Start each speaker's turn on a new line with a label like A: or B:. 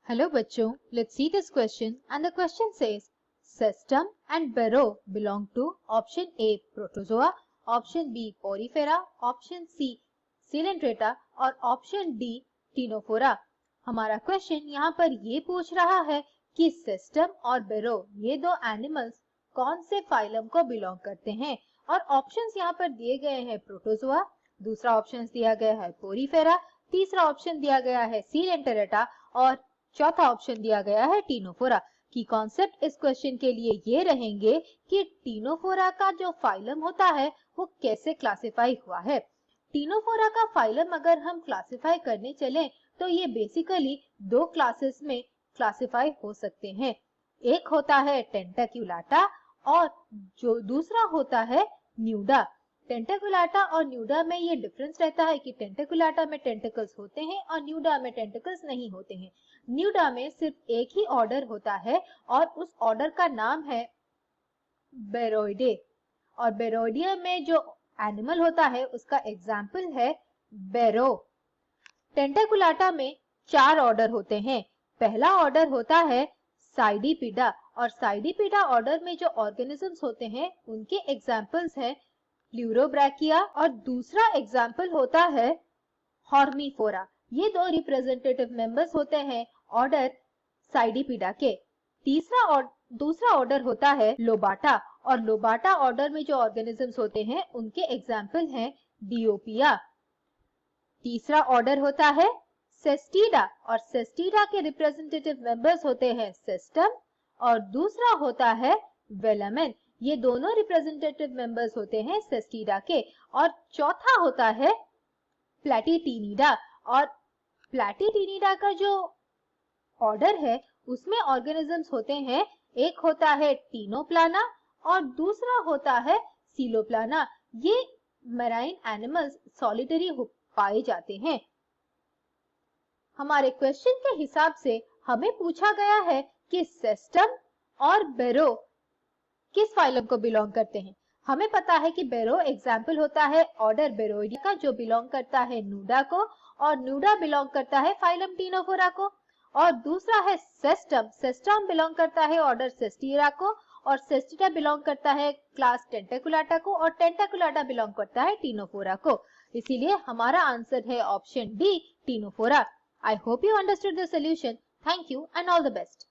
A: Hello बच्चों, let's see this question and the question says Cestum and Barrow belong to option A Protozoa, option B Porifera, option C Coelenterata और option D Ctenophora। हमारा question यहाँ पर ये पूछ रहा है कि सेस्टम और बेरो ये दो एनिमल्स कौन से फाइलम को बिलोंग करते हैं और ऑप्शंस यहाँ पर दिए गए हैं प्रोटोजोआ, दूसरा ऑप्शन दिया गया है पोरीफेरा, तीसरा ऑप्शन दिया गया है सीलेंटेरेटा और चौथा ऑप्शन दिया गया है टीनोफोरा। की कॉन्सेप्ट इस क्वेश्चन के लिए ये रहेंगे कि टीनोफोरा का जो फाइलम होता है वो कैसे क्लासिफाई हुआ है। टीनोफोरा का फाइलम अगर हम क्लासिफाई करने चले तो ये बेसिकली दो क्लासेस में क्लासिफाई हो सकते हैं। एक होता है टेंटाक्युलाटा और जो दूसरा होता है न्यूडा। टेंटाकुलाटा और न्यूडा में ये डिफरेंस रहता है कि टेंटाकुलाटा में टेंटिकल्स होते हैं और न्यूडा में टेंटिकल्स नहीं होते हैं। न्यूडा में सिर्फ एक ही ऑर्डर होता है और उस ऑर्डर का नाम है बेरोइडे और बेरोइडिया में जो एनिमल होता है उसका एग्जाम्पल है बेरो। टेंटाकुलाटा में 4 ऑर्डर होते हैं। पहला ऑर्डर होता है साइडिपिडा और साइडिपिडा ऑर्डर में जो ऑर्गेनिजम्स होते हैं उनके एग्जाम्पल्स हैं प्लूरोब्रैकिया और दूसरा एग्जाम्पल होता है हॉर्मीफोरा। ये दो रिप्रेजेंटेटिव मेंबर्स होते हैं ऑर्डर साइडिपिडा के। दूसरा ऑर्डर होता है लोबाटा और लोबाटा ऑर्डर में जो ऑर्गेनिजम्स होते हैं उनके एग्जाम्पल हैं डिओपिया। तीसरा ऑर्डर होता है सेस्टिडा और सेस्टिडा के रिप्रेजेंटेटिव मेंबर्स होते हैं सेस्टम और दूसरा होता है वेलामेन। ये दोनों रिप्रेजेंटेटिव मेंबर्स होते हैं सेस्टिडा के। और चौथा होता है प्लैटिटिनिडा और प्लैटिटिनिडा का जो ऑर्डर है उसमें ऑर्गेनिजम्स होते हैं, एक होता है टीनोप्लाना और दूसरा होता है सीलोप्लाना। ये मैराइन एनिमल्स सॉलिटरी पाए जाते हैं। हमारे क्वेश्चन के हिसाब से हमें पूछा गया है कि सेस्टम और बेरो किस फाइलम को बिलोंग करते हैं। हमें पता है कि बेरो एग्जाम्पल होता है ऑर्डर बेरोइडिया का जो बिलोंग करता है न्यूडा को और न्यूडा बिलोंग करता है फाइलम टीनोफोरा को। और दूसरा है सेस्टम, सेस्टम बिलोंग करता है ऑर्डर सेस्टिरा को और सेस्टिरा बिलोंग करता है क्लास टेंटाकुलाटा को और टेंटाकुलाटा बिलोंग करता है टीनोफोरा को। इसीलिए हमारा आंसर है option D Ctenophora. I hope you understood the solution. Thank you and all the best.